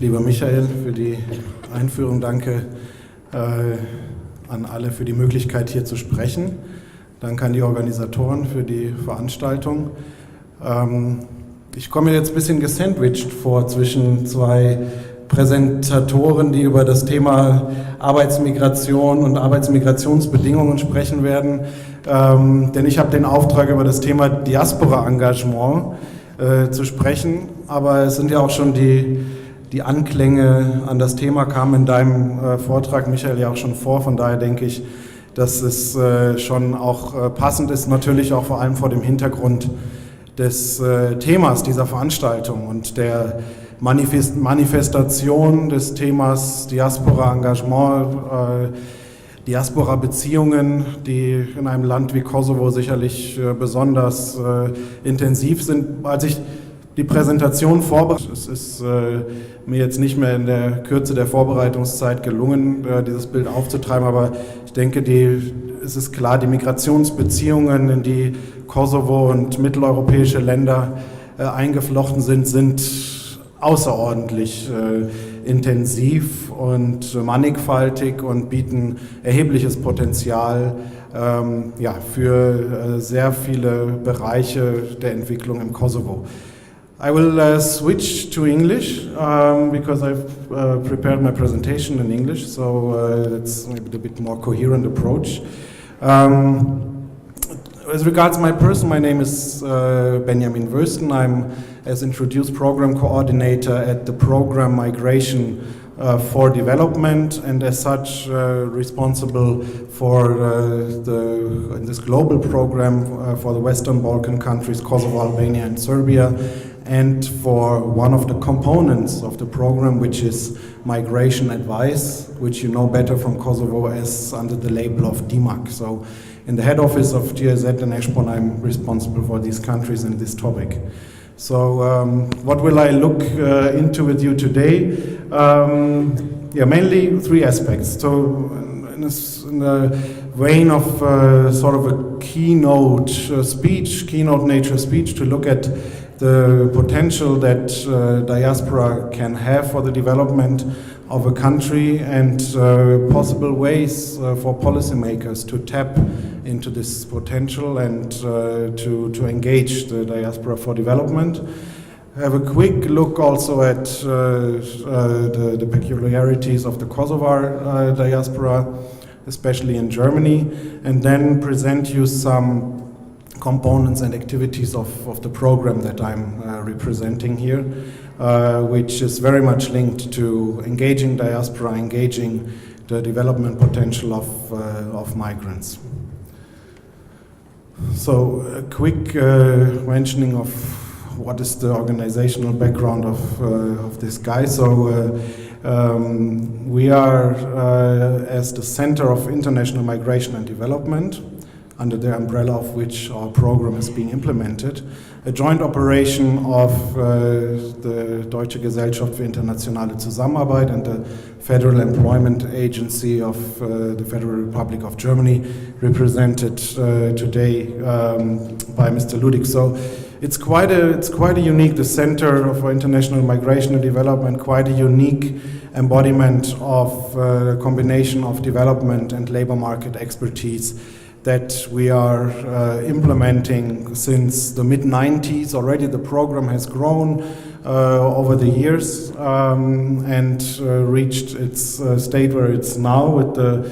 Lieber Michael, für die Einführung. Danke an alle für die Möglichkeit, hier zu sprechen. Danke an die Organisatoren für die Veranstaltung. Ich komme mir jetzt ein bisschen gesandwiched vor zwischen zwei Präsentatoren, die über das Thema Arbeitsmigration und Arbeitsmigrationsbedingungen sprechen werden. Denn ich habe den Auftrag, über das Thema Diaspora-Engagement zu sprechen. Aber es sind ja auch schon die Anklänge an das Thema kamen in deinem Vortrag, Michael, ja auch schon vor. Von daher denke ich, dass es schon auch passend ist, natürlich auch vor allem vor dem Hintergrund des Themas dieser Veranstaltung und der Manifestation des Themas Diaspora-Engagement, Diaspora-Beziehungen, die in einem Land wie Kosovo sicherlich besonders intensiv sind. Als ich die Präsentation vorbereitet, es ist mir jetzt nicht mehr in der Kürze der Vorbereitungszeit gelungen, dieses Bild aufzutreiben, aber ich denke, es ist klar, die Migrationsbeziehungen, in die Kosovo und mitteleuropäische Länder eingeflochten sind außerordentlich intensiv und mannigfaltig und bieten erhebliches Potenzial für sehr viele Bereiche der Entwicklung im Kosovo. I will switch to English because I've prepared my presentation in English, so it's maybe a bit more coherent approach. As regards my person, my name is Benjamin Woesten. I'm, as introduced, program coordinator at the program Migration for Development, and as such responsible for in this global program for the Western Balkan countries, Kosovo, Albania and Serbia, and for one of the components of the program, which is migration advice, which you know better from Kosovo as under the label of DMAC. So in the head office of GIZ in Eshpon, I'm responsible for these countries and this topic. So what will I look into with you today? Mainly three aspects. So in the vein of sort of a keynote nature speech, to look at the potential that diaspora can have for the development of a country and possible ways for policymakers to tap into this potential and to engage the diaspora for development. Have a quick look also at the peculiarities of the Kosovar diaspora, especially in Germany, and then present you some components and activities of the program that I'm representing here, which is very much linked to engaging diaspora, engaging the development potential of migrants. So a quick mentioning of what is the organizational background of this guy. So we are, as the Center of International Migration and Development, under the umbrella of which our program is being implemented, a joint operation of the Deutsche Gesellschaft für internationale Zusammenarbeit and the Federal Employment Agency of the Federal Republic of Germany, represented today by Mr. Ludig. So it's quite a unique, the Center for International Migration and Development, quite a unique embodiment of a combination of development and labor market expertise that we are implementing since the mid-90s. Already the program has grown over the years and reached its state where it's now, with the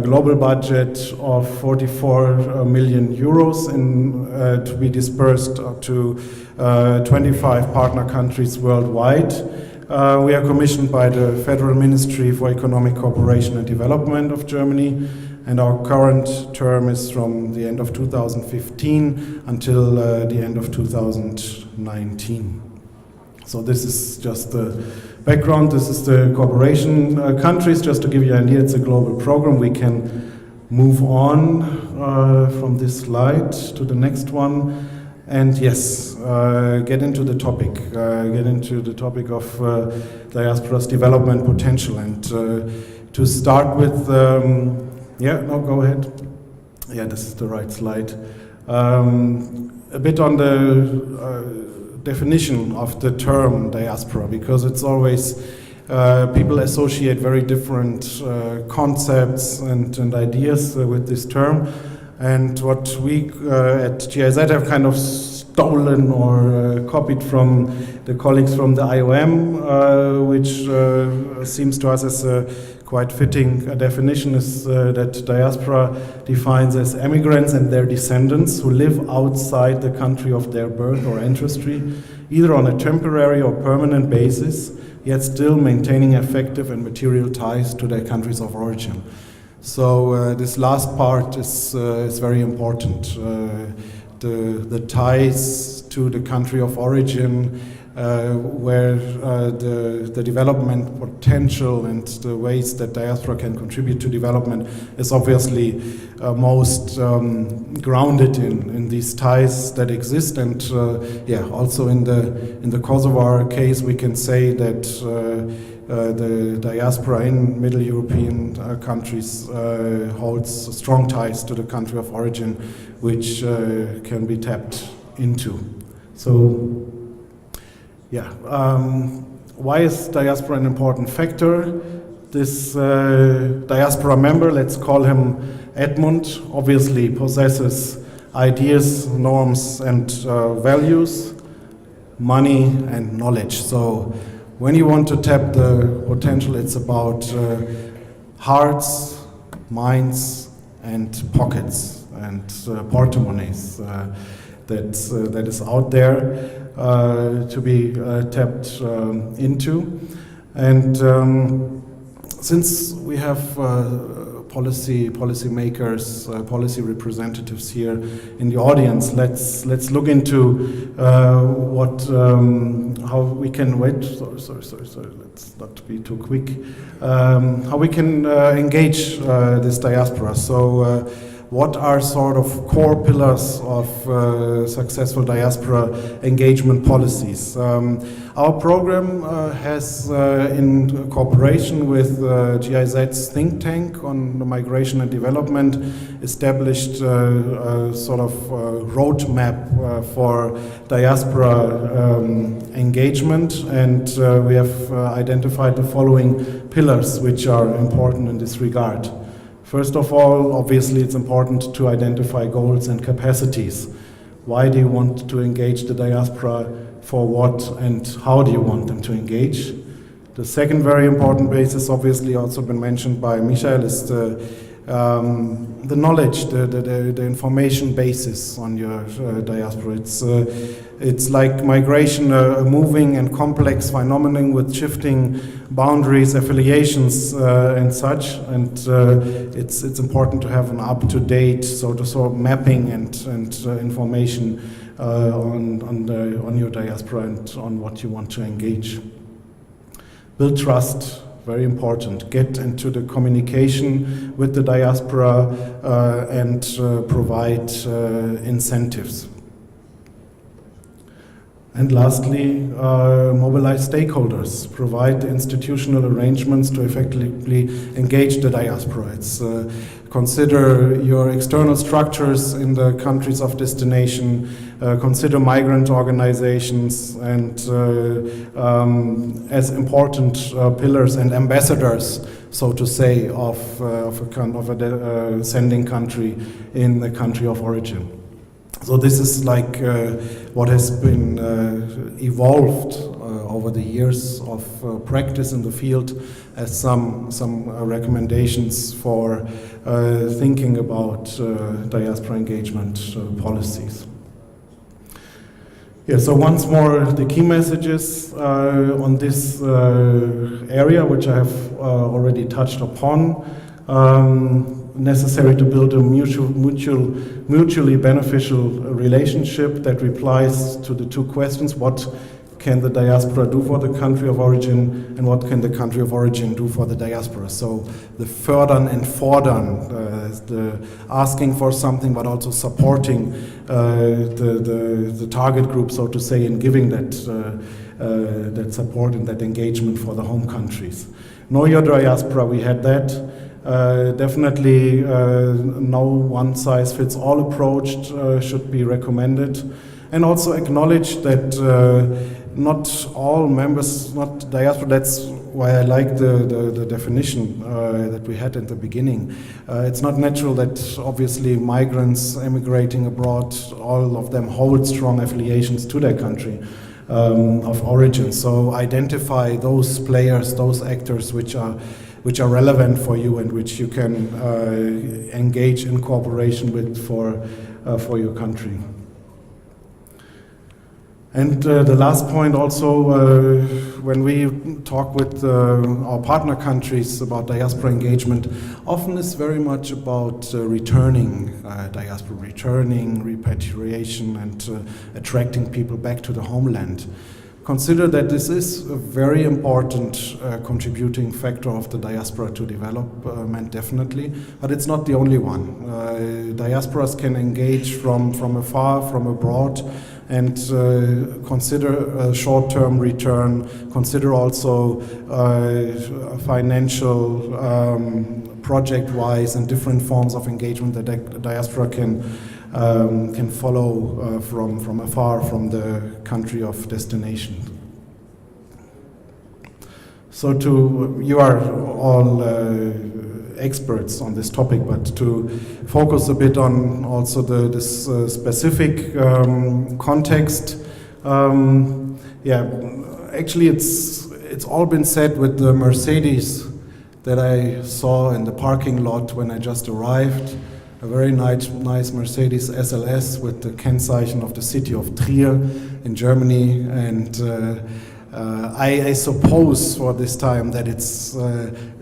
global budget of 44 million euros to be dispersed to 25 partner countries worldwide. We are commissioned by the Federal Ministry for Economic Cooperation and Development of Germany, and our current term is from the end of 2015 until the end of 2019. So this is just the background. This is the cooperation countries. Just to give you an idea, it's a global program. We can move on from this slide to the next one. And yes, get into the topic of diaspora's development potential. And to start with, go ahead. Yeah, this is the right slide. A bit on the definition of the term diaspora, because it's always People associate very different concepts and ideas with this term. And what we at GIZ have kind of stolen or copied from the colleagues from the IOM, which seems to us as a quite fitting definition, is that diaspora defines as emigrants and their descendants who live outside the country of their birth or ancestry, either on a temporary or permanent basis, yet still maintaining effective and material ties to their countries of origin. So this last part is very important. The ties to the country of origin, where the development potential and the ways that diaspora can contribute to development is obviously most grounded in these ties that exist. And also in the Kosovar case, we can say that the diaspora in Middle European countries holds strong ties to the country of origin, which can be tapped into. So, why is diaspora an important factor? This diaspora member, let's call him Edmund, obviously possesses ideas, norms, and values, money, and knowledge. So when you want to tap the potential, it's about hearts, minds, and pockets, and portemonnaies that is out there to be tapped into. And since we have policymakers, policy representatives here in the audience, let's look into how we can sorry, let's not be too quick. How we can engage this diaspora. So what are sort of core pillars of successful diaspora engagement policies? Our program has, in cooperation with GIZ's think tank on the migration and development, established a sort of roadmap for diaspora engagement, and we have identified the following pillars which are important in this regard. First of all, obviously it's important to identify goals and capacities. Why do you want to engage the diaspora? For what and how do you want them to engage? The second very important basis, obviously also been mentioned by Michael, is the knowledge, the information basis on your diaspora. It's like migration, a moving and complex phenomenon with shifting boundaries, affiliations, and such. And it's important to have an up-to-date sort of mapping and information on your diaspora and on what you want to engage. Build trust. Very important. Get into the communication with the diaspora and provide incentives. And lastly, mobilize stakeholders. Provide the institutional arrangements to effectively engage the diaspora. It's consider your external structures in the countries of destination. Consider migrant organizations and as important pillars and ambassadors, so to say, of a sending country in the country of origin. So this is like what has been evolved over the years of practice in the field as some recommendations for thinking about diaspora engagement policies. Yeah, so once more, the key messages on this area, which I have already touched upon. Necessary to build a mutually beneficial relationship that replies to the two questions: what can the diaspora do for the country of origin, and what can the country of origin do for the diaspora? So the fördern and fordern, the asking for something but also supporting the target group, so to say, in giving that support and that engagement for the home countries. Know your diaspora, we had that. Definitely no one-size-fits-all approach should be recommended, and also acknowledge that not all members, not diaspora. That's why I like the definition that we had in the beginning. It's not natural that obviously migrants emigrating abroad, all of them hold strong affiliations to their country of origin. So identify those players, those actors which are relevant for you and which you can engage in cooperation with for your country. And the last point also, when we talk with our partner countries about diaspora engagement, often it's very much about returning diaspora, returning, repatriation, and attracting people back to the homeland. Consider that this is a very important contributing factor of the diaspora to development, definitely, but it's not the only one. Diasporas can engage from afar, from abroad, and consider a short-term return, consider also financial, project-wise, and different forms of engagement that the diaspora can follow from afar, from the country of destination. So you are all experts on this topic, but to focus a bit on also this specific context, actually it's all been said with the Mercedes that I saw in the parking lot when I just arrived. A very nice Mercedes SLS with the Kennzeichen of the city of Trier in Germany, and I suppose for this time that it's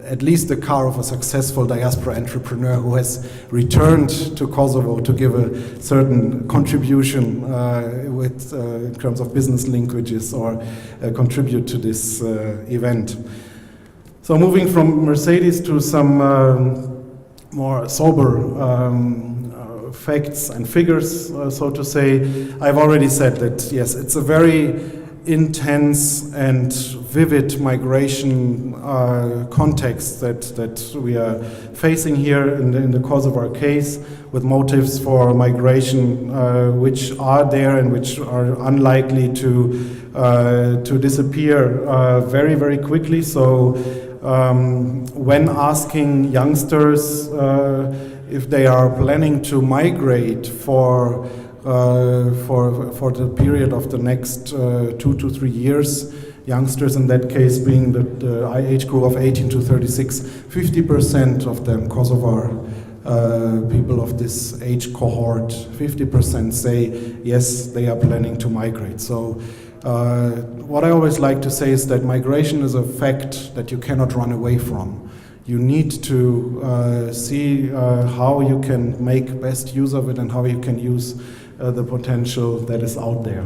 at least the car of a successful diaspora entrepreneur who has returned to Kosovo to give a certain contribution in terms of business linkages or contribute to this event. So moving from Mercedes to some more sober facts and figures, so to say, I've already said that, yes, it's a very intense and vivid migration context that we are facing here in the course of our case, with motives for migration which are there and which are unlikely to disappear very, very quickly. So when asking youngsters if they are planning to migrate for the period of the next 2 to 3 years, youngsters in that case being the age group of 18 to 36, 50% of them, Kosovar people of this age cohort, 50% say yes, they are planning to migrate. So what I always like to say is that migration is a fact that you cannot run away from. You need to see how you can make best use of it and how you can use the potential that is out there.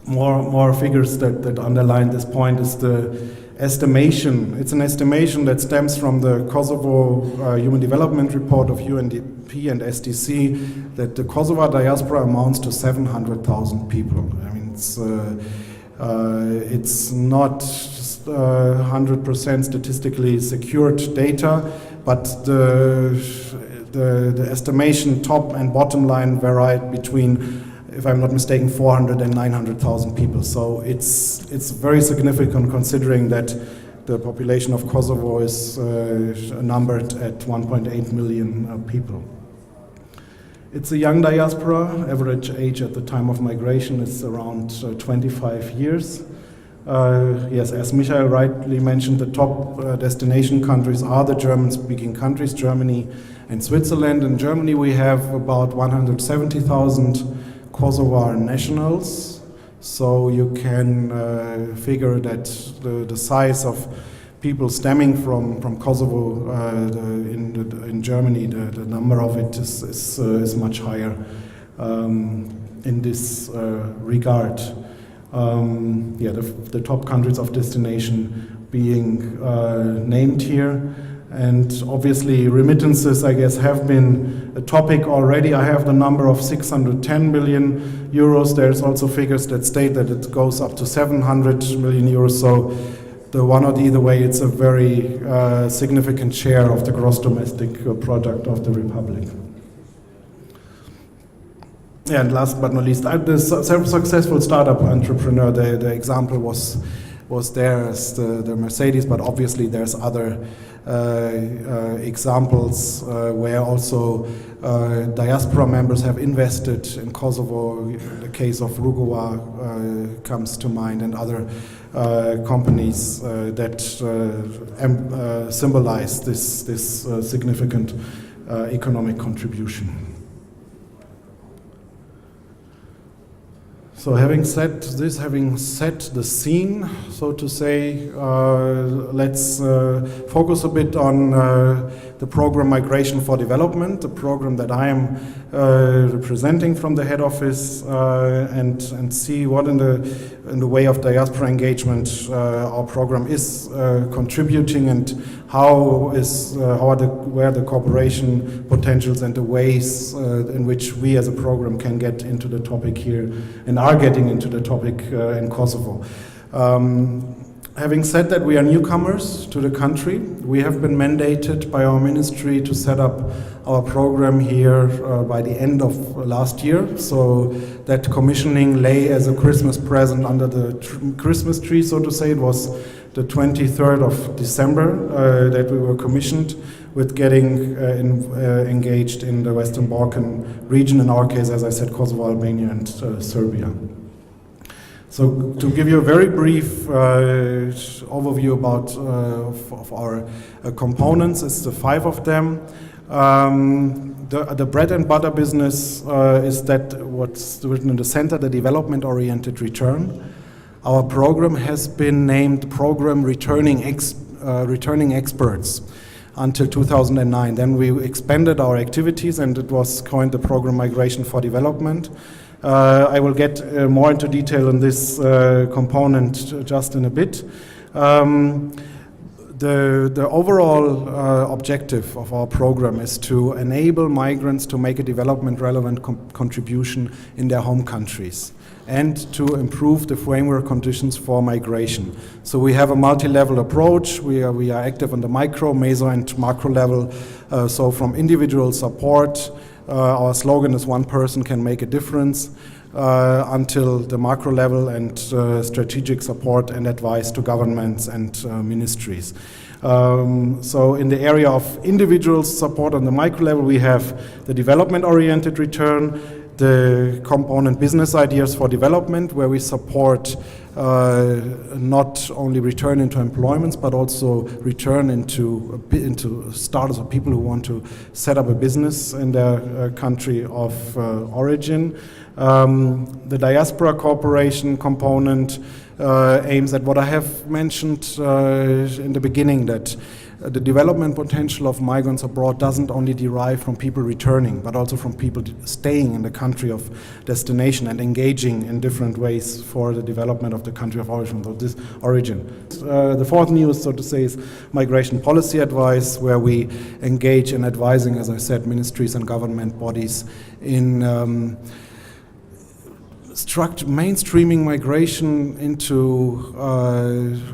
More figures that underline this point is the estimation. It's an estimation that stems from the Kosovo Human Development Report of UNDP and SDC that the Kosovar diaspora amounts to 700,000 people. I mean, it's not 100% statistically secured data, but the estimation top and bottom line varied between, if I'm not mistaken, 400 and 900,000 people. So it's very significant considering that the population of Kosovo is numbered at 1.8 million people. It's a young diaspora. Average age at the time of migration is around 25 years. Yes, as Michael rightly mentioned, the top destination countries are the German-speaking countries, Germany and Switzerland. In Germany, we have about 170,000 Kosovar nationals. So you can figure that the size of people stemming from Kosovo in Germany, the number of it is much higher in this regard. The top countries of destination being named here, and obviously remittances, I guess, have been a topic already. I have the number of 610 million euros. There's also figures that state that it goes up to 700 million euros. So the one or the other way, it's a very significant share of the gross domestic product of the Republic. And last but not least, the successful startup entrepreneur, the example was there as the Mercedes, but obviously there's other examples where also diaspora members have invested in Kosovo. The case of Rugova comes to mind, and other companies that symbolize this significant economic contribution. So having said this, having set the scene, so to say, let's focus a bit on the program Migration for Development, the program that I am representing from the head office, and see what in the way of diaspora engagement our program is contributing, and where the cooperation potentials and the ways in which we as a program can get into the topic here and are getting into the topic in Kosovo. Having said that, we are newcomers to the country. We have been mandated by our ministry to set up our program here by the end of last year. So that commissioning lay as a Christmas present under the Christmas tree, so to say. It was the 23rd of December that we were commissioned with getting engaged in the Western Balkan region, in our case, as I said, Kosovo, Albania, and Serbia. So to give you a very brief overview about of our components, it's the 5 of them. The bread and butter business is that what's written in the center, the development-oriented return. Our program has been named Program Returning Experts until 2009. Then we expanded our activities, and it was coined the Program Migration for Development. I will get more into detail on this component just in a bit. The overall objective of our program is to enable migrants to make a development-relevant contribution in their home countries and to improve the framework conditions for migration. So we have a multi-level approach. We are active on the micro, meso, and macro level. So from individual support, our slogan is "One person can make a difference," until the macro level and strategic support and advice to governments and ministries. So in the area of individual support on the micro level, we have the development-oriented return, the component business ideas for development, where we support not only return into employments, but also return into starters or people who want to set up a business in their country of origin. The diaspora cooperation component aims at what I have mentioned in the beginning, that the development potential of migrants abroad doesn't only derive from people returning, but also from people staying in the country of destination and engaging in different ways for the development of the country of origin. So this origin. The 4th news, so to say, is migration policy advice, where we engage in advising, as I said, ministries and government bodies in mainstreaming migration into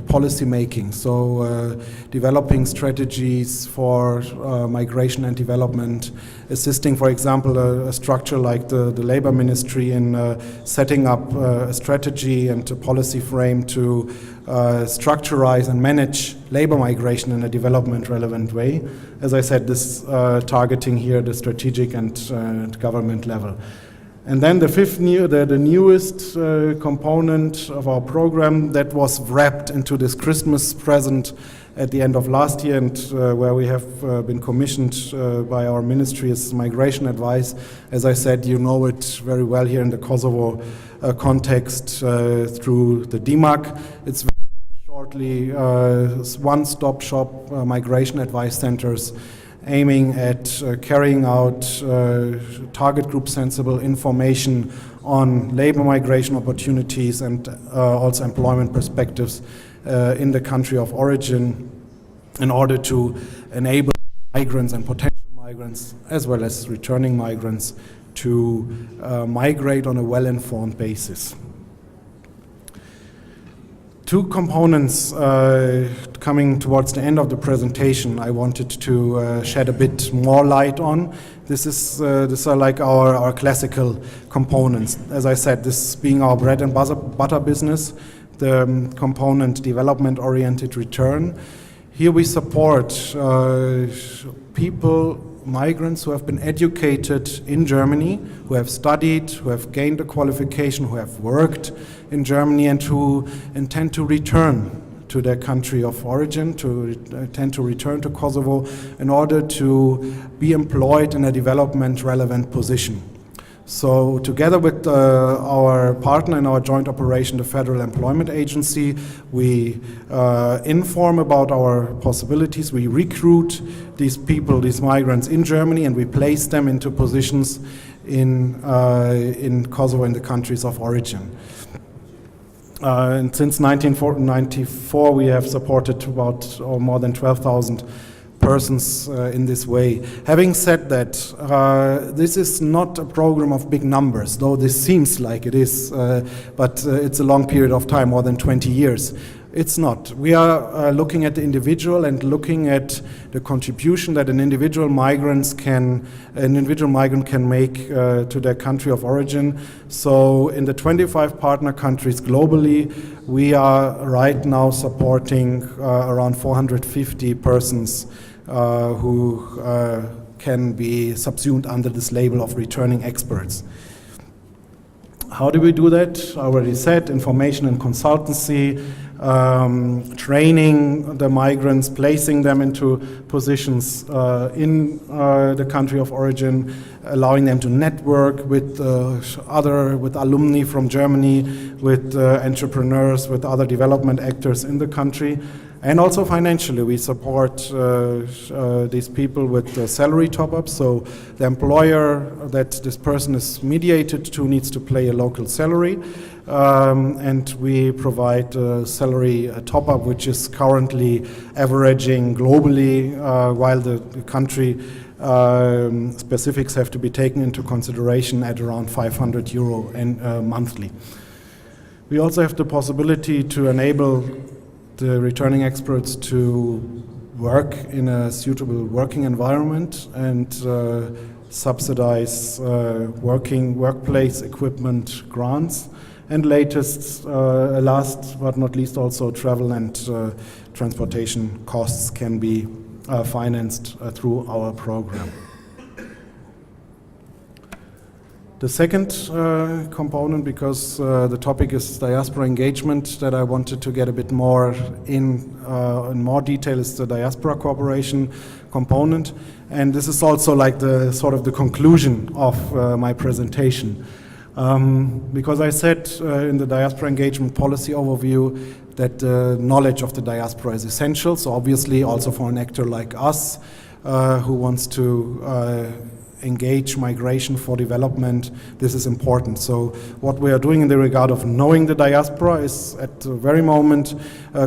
policy making, so developing strategies for migration and development, assisting, for example, a structure like the Labor Ministry in setting up a strategy and a policy frame to structurize and manage labor migration in a development relevant way. As I said, this targeting here the strategic and government level. And then the 5th the newest component of our program that was wrapped into this Christmas present at the end of last year, and where we have been commissioned by our ministry, is migration advice. As I said, you know it very well here in the Kosovo context through the DIMAC. It's very shortly one-stop shop migration advice centers, aiming at carrying out target group sensible information on labor migration opportunities and also employment perspectives in the country of origin, in order to enable migrants and potential migrants, as well as returning migrants, to migrate on a well-informed basis. Two components coming towards the end of the presentation I wanted to shed a bit more light on. These are like our classical components. As I said, this being our bread and butter business, the component development-oriented return. Here we support people, migrants who have been educated in Germany, who have studied, who have gained a qualification, who have worked in Germany, and who intend to return to their country of origin, intend to return to Kosovo in order to be employed in a development relevant position. So together with our partner in our joint operation, the Federal Employment Agency, we inform about our possibilities. We recruit these people, these migrants in Germany, and we place them into positions in Kosovo, in the countries of origin. And since 1994, we have supported about more than 12,000 persons in this way. Having said that, this is not a program of big numbers, though this seems like it is, but it's a long period of time, more than 20 years. It's not. We are looking at the individual and looking at the contribution that an individual migrant can make to their country of origin. So in the 25 partner countries globally, we are right now supporting around 450 persons who can be subsumed under this label of returning experts. How do we do that? I already said, information and consultancy, training the migrants, placing them into positions in the country of origin, allowing them to network with alumni from Germany, with entrepreneurs, with other development actors in the country. And also financially, we support these people with salary top-ups. So the employer that this person is mediated to needs to pay a local salary. And we provide a salary top-up, which is currently averaging globally, while the country specifics have to be taken into consideration at around €500 monthly. We also have the possibility to enable the returning experts to work in a suitable working environment and subsidize workplace equipment grants. And last but not least, also travel and transportation costs can be financed through our program. The second component, because the topic is diaspora engagement, that I wanted to get a bit more in more detail, is the diaspora cooperation component. And this is also like the sort of the conclusion of my presentation. Because I said in the diaspora engagement policy overview that knowledge of the diaspora is essential. So obviously also for an actor like us who wants to engage migration for development, this is important. So what we are doing in the regard of knowing the diaspora is at the very moment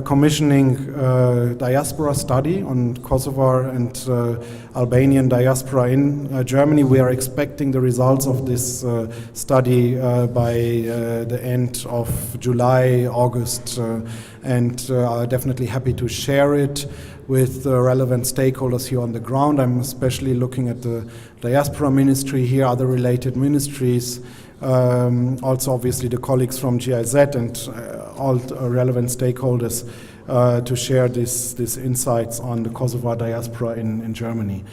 commissioning a diaspora study on Kosovar and Albanian diaspora in Germany. We are expecting the results of this study by the end of July, August, and definitely happy to share it with relevant stakeholders here on the ground. I'm especially looking at the diaspora ministry here, other related ministries, also obviously the colleagues from GIZ and all relevant stakeholders to share these insights on the Kosovar diaspora in Germany.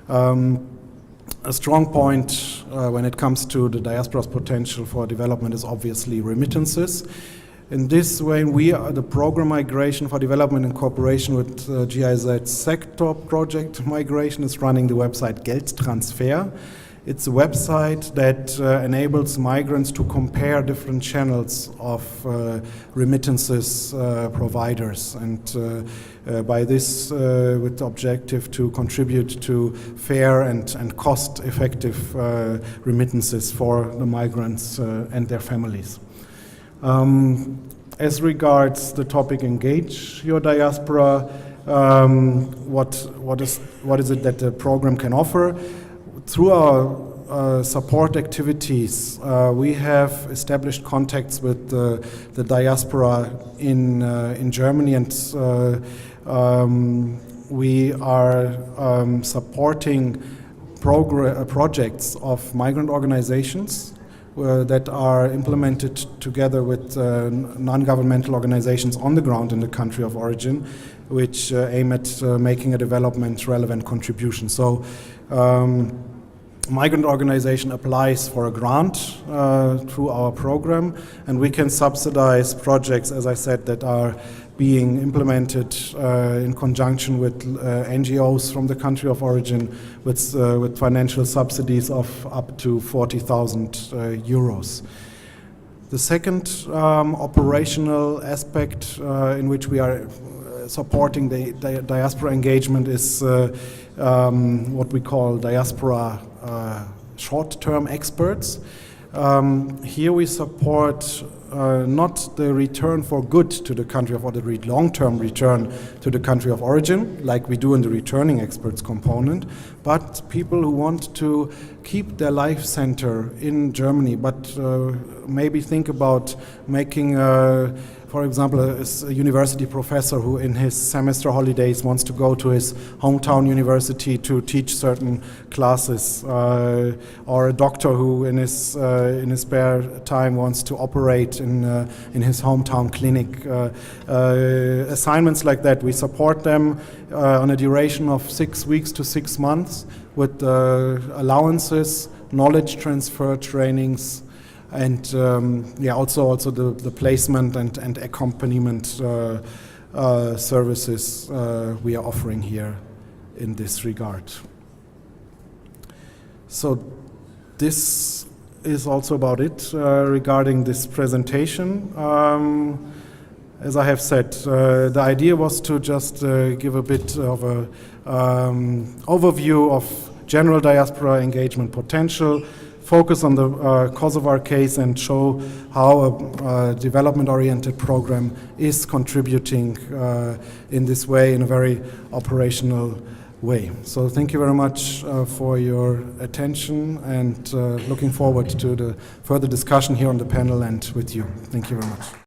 A strong point when it comes to the diaspora's potential for development is obviously remittances. In this way, the program Migration for Development in cooperation with GIZ Sector Project Migration is running the website Geldtransfer. It's a website that enables migrants to compare different channels of remittances providers, and by this with the objective to contribute to fair and cost-effective remittances for the migrants and their families. As regards the topic engage your diaspora, what is it that the program can offer? Through our support activities, we have established contacts with the diaspora in Germany, and we are supporting projects of migrant organizations that are implemented together with non-governmental organizations on the ground in the country of origin, which aim at making a development relevant contribution. So migrant organization applies for a grant through our program, and we can subsidize projects, as I said, that are being implemented in conjunction with NGOs from the country of origin with financial subsidies of up to 40,000 euros. The second operational aspect in which we are supporting the diaspora engagement is what we call diaspora short-term experts. Here we support not the return for good to the country of origin, the long-term return to the country of origin, like we do in the returning experts component, but people who want to keep their life center in Germany, but maybe think about making for example, a university professor who in his semester holidays wants to go to his hometown university to teach certain classes, or a doctor who in his spare time wants to operate in his hometown clinic. Assignments like that, we support them on a duration of 6 weeks to 6 months with allowances, knowledge transfer trainings, and also the placement and accompaniment services we are offering here in this regard. So this is also about it regarding this presentation. As I have said, the idea was to just give a bit of a overview of general diaspora engagement potential, focus on the Kosovar case, and show how a development-oriented program is contributing in this way, in a very operational way. So thank you very much for your attention, and looking forward to the further discussion here on the panel and with you. Thank you very much.